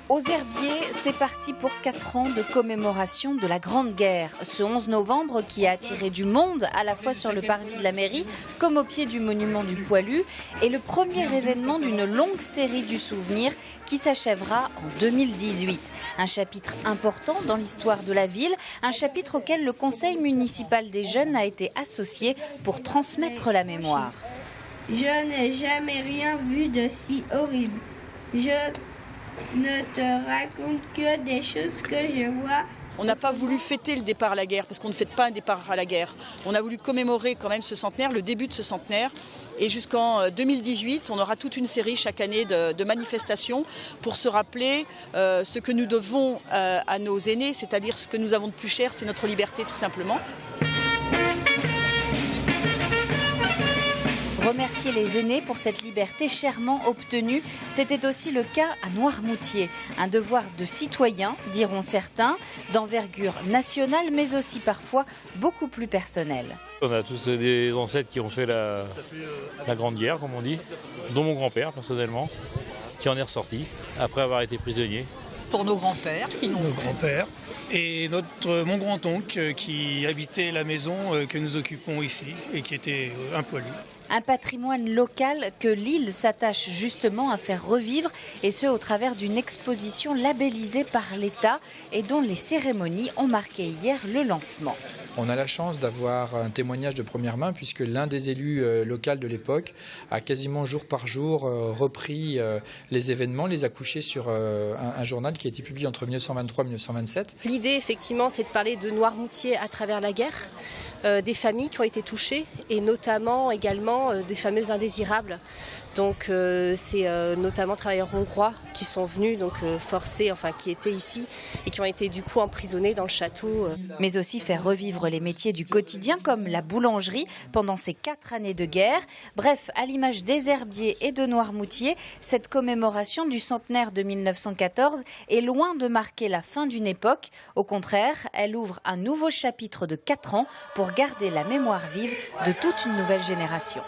Aux Herbiers, c'est parti pour 4 ans de commémoration de la Grande Guerre. Ce 11 novembre qui a attiré du monde, à la fois sur le parvis de la mairie comme au pied du monument du Poilu, est le premier événement d'une longue série du souvenir qui s'achèvera en 2018. Un chapitre important dans l'histoire de la ville, un chapitre auquel le conseil municipal des jeunes a été associé pour transmettre la mémoire. Je n'ai jamais rien vu de si horrible. Je ne te raconte que des choses que je vois. On n'a pas voulu fêter le départ à la guerre, parce qu'on ne fête pas un départ à la guerre. On a voulu commémorer quand même ce centenaire, le début de ce centenaire. Et jusqu'en 2018, on aura toute une série chaque année de manifestations pour se rappeler ce que nous devons à nos aînés, c'est-à-dire ce que nous avons de plus cher, c'est notre liberté tout simplement. Remercier les aînés pour cette liberté chèrement obtenue, c'était aussi le cas à Noirmoutier. Un devoir de citoyen, diront certains, d'envergure nationale, mais aussi parfois beaucoup plus personnel. On a tous des ancêtres qui ont fait la Grande Guerre, comme on dit, dont mon grand-père personnellement, qui en est ressorti après avoir été prisonnier. Pour nos grands-pères qui l'ont fait. Nos grands-pères et mon grand-oncle qui habitait la maison que nous occupons ici et qui était un poilu. Un patrimoine local que l'île s'attache justement à faire revivre, et ce au travers d'une exposition labellisée par l'État et dont les cérémonies ont marqué hier le lancement. On a la chance d'avoir un témoignage de première main puisque l'un des élus locaux de l'époque a quasiment jour par jour repris les événements, les a couchés sur un journal qui a été publié entre 1923 et 1927. L'idée effectivement c'est de parler de Noirmoutier à travers la guerre, des familles qui ont été touchées et notamment également des fameux indésirables. Donc c'est notamment travailleurs hongrois qui sont venus forcés, qui étaient ici et qui ont été du coup emprisonnés dans le château. Mais aussi faire revivre les métiers du quotidien comme la boulangerie pendant ces 4 années de guerre. Bref, à l'image des Herbiers et de Noirmoutier, cette commémoration du centenaire de 1914 est loin de marquer la fin d'une époque. Au contraire, elle ouvre un nouveau chapitre de 4 ans pour garder la mémoire vive de toute une nouvelle génération.